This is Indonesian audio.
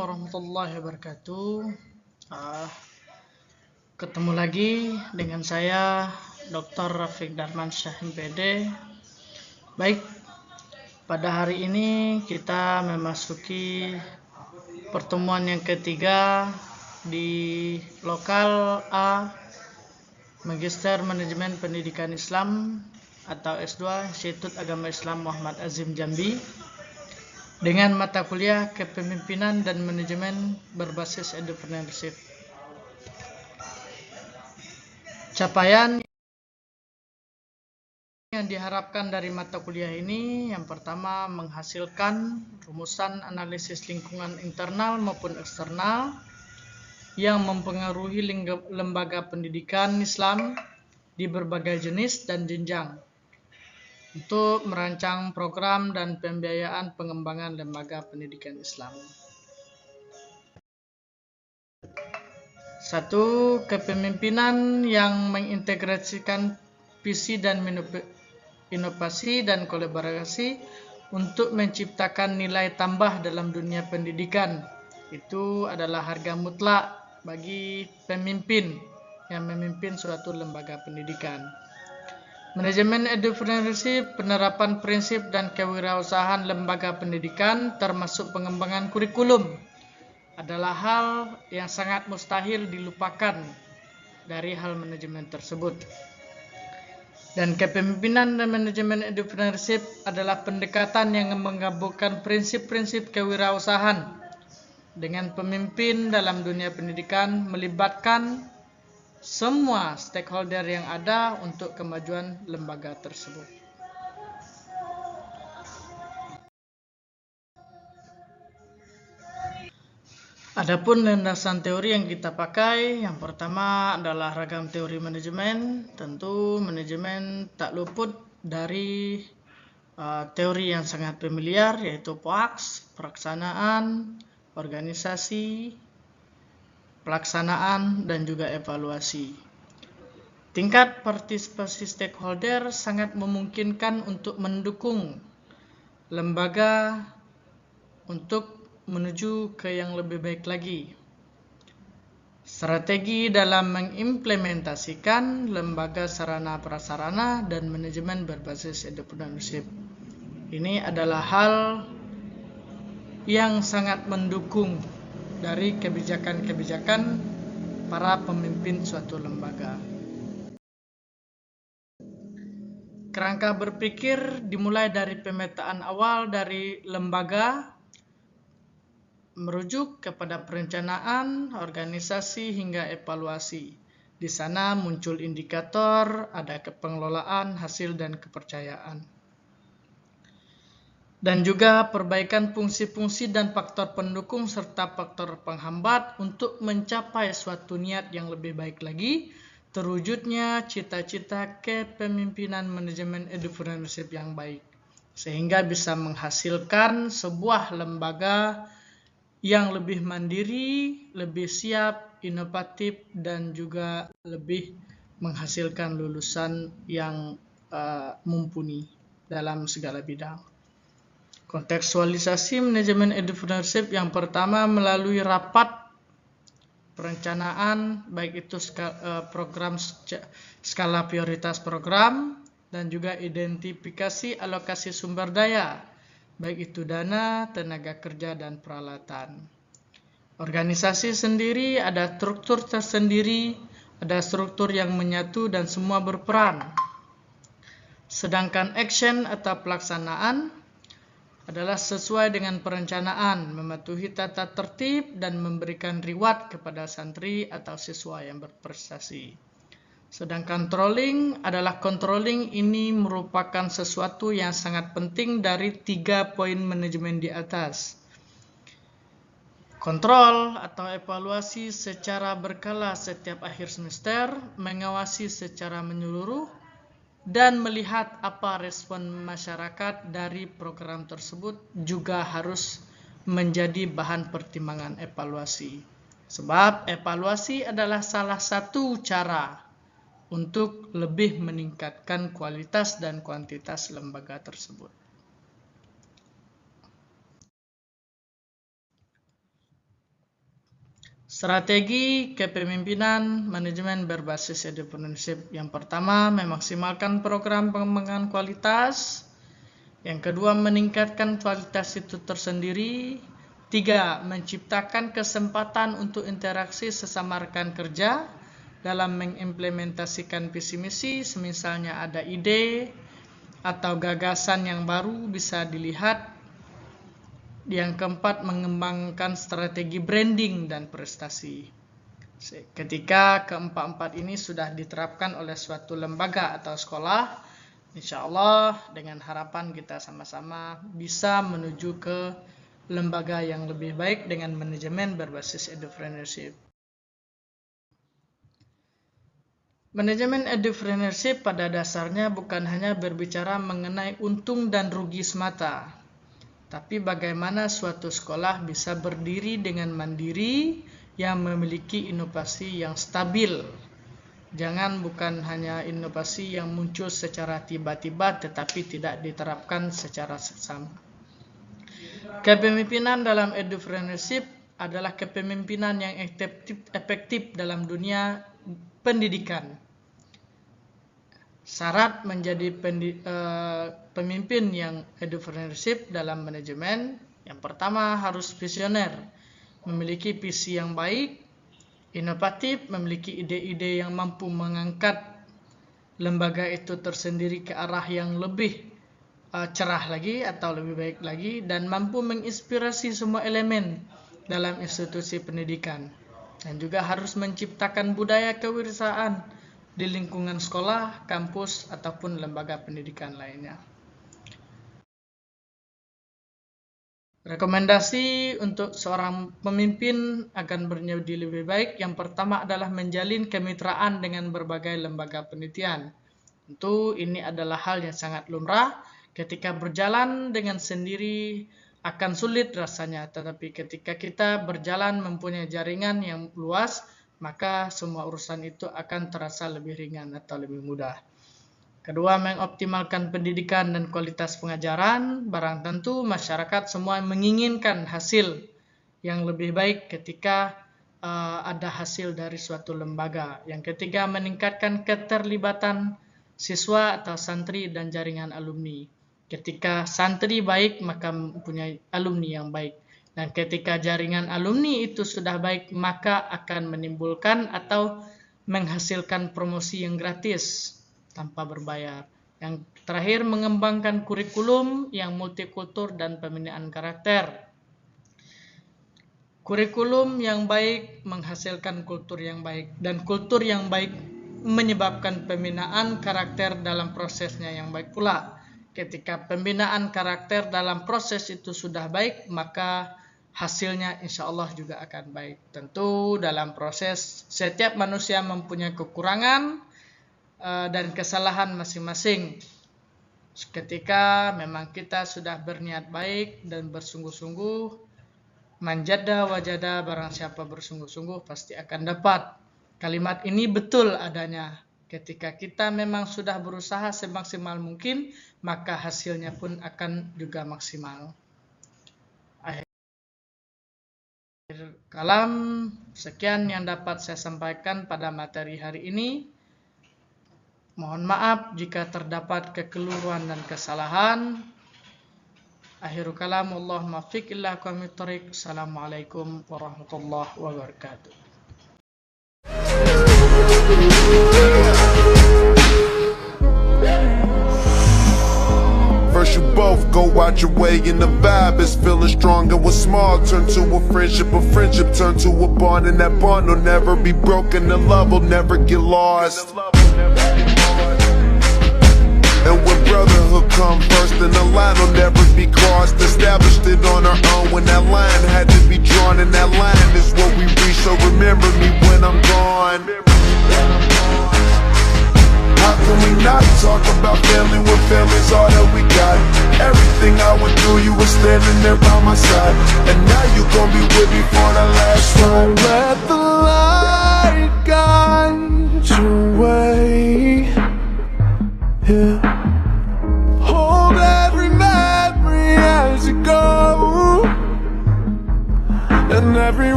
warahmatullahi wabarakatuh. Ketemu lagi dengan saya Dr. Rafiq Darmansyah MPD. Baik, pada hari ini kita memasuki pertemuan yang ketiga di lokal A Magister Manajemen Pendidikan Islam atau S2 Institut Agama Islam Muhammad Azim Jambi dengan mata kuliah Kepemimpinan dan Manajemen berbasis Entrepreneurship. Capaian yang diharapkan dari mata kuliah ini, yang pertama menghasilkan rumusan analisis lingkungan internal maupun eksternal yang mempengaruhi lembaga pendidikan Islam di berbagai jenis dan jenjang untuk merancang program dan pembiayaan pengembangan lembaga pendidikan Islam. 1. Kepemimpinan yang mengintegrasikan visi dan inovasi dan kolaborasi untuk menciptakan nilai tambah dalam dunia pendidikan. Itu adalah harga mutlak bagi pemimpin yang memimpin suatu lembaga pendidikan. Manajemen entrepreneurship, penerapan prinsip dan kewirausahaan lembaga pendidikan termasuk pengembangan kurikulum adalah hal yang sangat mustahil dilupakan dari hal manajemen tersebut. Dan kepemimpinan dan manajemen entrepreneurship adalah pendekatan yang menggabungkan prinsip-prinsip kewirausahaan dengan pemimpin dalam dunia pendidikan, melibatkan semua stakeholder yang ada untuk kemajuan lembaga tersebut. Adapun landasan teori yang kita pakai, yang pertama adalah ragam teori manajemen. Tentu manajemen tak luput dari teori yang sangat familiar, yaitu POAX, perencanaan, organisasi, pelaksanaan, dan juga evaluasi. Tingkat partisipasi stakeholder sangat memungkinkan untuk mendukung lembaga untuk menuju ke yang lebih baik lagi. Strategi dalam mengimplementasikan lembaga sarana prasarana dan manajemen berbasis entrepreneurship. Ini adalah hal yang sangat mendukung dari kebijakan-kebijakan para pemimpin suatu lembaga. Kerangka berpikir dimulai dari pemetaan awal dari lembaga, merujuk kepada perencanaan, organisasi, hingga evaluasi. Di sana muncul indikator, ada kepengelolaan, hasil, dan kepercayaan. Dan juga perbaikan fungsi-fungsi dan faktor pendukung serta faktor penghambat untuk mencapai suatu niat yang lebih baik lagi, terwujudnya cita-cita kepemimpinan manajemen entrepreneurship yang baik, sehingga bisa menghasilkan sebuah lembaga yang lebih mandiri, lebih siap, inovatif, dan juga lebih menghasilkan lulusan yang mumpuni dalam segala bidang. Kontekstualisasi manajemen entrepreneurship yang pertama melalui rapat perencanaan, baik itu program skala prioritas program, dan juga identifikasi alokasi sumber daya, baik itu dana, tenaga kerja, dan peralatan. Organisasi sendiri ada struktur tersendiri, ada struktur yang menyatu dan semua berperan. Sedangkan action atau pelaksanaan adalah sesuai dengan perencanaan, mematuhi tata tertib, dan memberikan reward kepada santri atau siswa yang berprestasi. Sedangkan controlling adalah controlling ini merupakan sesuatu yang sangat penting dari 3 poin manajemen di atas. Kontrol atau evaluasi secara berkala setiap akhir semester, mengawasi secara menyeluruh, dan melihat apa respon masyarakat dari program tersebut juga harus menjadi bahan pertimbangan evaluasi. Sebab evaluasi adalah salah satu cara untuk lebih meningkatkan kualitas dan kuantitas lembaga tersebut. Strategi kepemimpinan manajemen berbasis entrepreneurship. Yang pertama, memaksimalkan program pengembangan kualitas. Yang kedua, meningkatkan kualitas itu tersendiri. 3. Menciptakan kesempatan untuk interaksi sesama rekan kerja dalam mengimplementasikan visi misi. Semisalnya ada ide atau gagasan yang baru bisa dilihat. Yang keempat, mengembangkan strategi branding dan prestasi. Ketika keempat-empat ini sudah diterapkan oleh suatu lembaga atau sekolah, insya Allah dengan harapan kita sama-sama bisa menuju ke lembaga yang lebih baik dengan manajemen berbasis entrepreneurship. Manajemen entrepreneurship pada dasarnya bukan hanya berbicara mengenai untung dan rugi semata, tapi bagaimana suatu sekolah bisa berdiri dengan mandiri yang memiliki inovasi yang stabil. Bukan hanya inovasi yang muncul secara tiba-tiba tetapi tidak diterapkan secara seksama. Kepemimpinan dalam entrepreneurship adalah kepemimpinan yang efektif dalam dunia pendidikan. Syarat menjadi pemimpin yang entrepreneurship dalam manajemen, yang pertama harus visioner, memiliki visi yang baik, inovatif, memiliki ide-ide yang mampu mengangkat lembaga itu tersendiri ke arah yang lebih cerah lagi atau lebih baik lagi, dan mampu menginspirasi semua elemen dalam institusi pendidikan, dan juga harus menciptakan budaya kewirausahaan di lingkungan sekolah, kampus, ataupun lembaga pendidikan lainnya. Rekomendasi untuk seorang pemimpin agar menjadi lebih baik, yang pertama adalah menjalin kemitraan dengan berbagai lembaga penelitian. Tentu ini adalah hal yang sangat lumrah. Ketika berjalan dengan sendiri akan sulit rasanya, tetapi ketika kita berjalan mempunyai jaringan yang luas, maka semua urusan itu akan terasa lebih ringan atau lebih mudah. Kedua, mengoptimalkan pendidikan dan kualitas pengajaran. Barang tentu masyarakat semua menginginkan hasil yang lebih baik ketika ada hasil dari suatu lembaga. Yang ketiga, meningkatkan keterlibatan siswa atau santri dan jaringan alumni. Ketika santri baik, maka mempunyai alumni yang baik. Dan ketika jaringan alumni itu sudah baik, maka akan menimbulkan atau menghasilkan promosi yang gratis tanpa berbayar. Yang terakhir, mengembangkan kurikulum yang multikultur dan pembinaan karakter. Kurikulum yang baik menghasilkan kultur yang baik, dan kultur yang baik menyebabkan pembinaan karakter dalam prosesnya yang baik pula. Ketika pembinaan karakter dalam proses itu sudah baik, maka hasilnya insya Allah juga akan baik. Tentu dalam proses setiap manusia mempunyai kekurangan dan kesalahan masing-masing. Ketika memang kita sudah berniat baik dan bersungguh-sungguh, manjada wajada, barang siapa bersungguh-sungguh pasti akan dapat. Kalimat ini betul adanya. Ketika kita memang sudah berusaha semaksimal mungkin, maka hasilnya pun akan juga maksimal. Akhir kalam, sekian yang dapat saya sampaikan pada materi hari ini. Mohon maaf jika terdapat kekeliruan dan kesalahan. Akhir kalam, Allahumma fiq illa qawmi tariq. Assalamualaikum warahmatullahi wabarakatuh. First you both go out your way and the vibe is feeling strong, and what's small turn to a friendship turn to a bond, and that bond will never be broken, the love will never get lost. And when brotherhood come first, then the line will never be crossed. Established it on our own when that line had to be drawn, and that line is what we reach, so remember me when I'm gone. How can we not talk about family when family's all that we got? Everything I went through, you were standing there by my side, and now you gon' be with me for the last ride. Let the light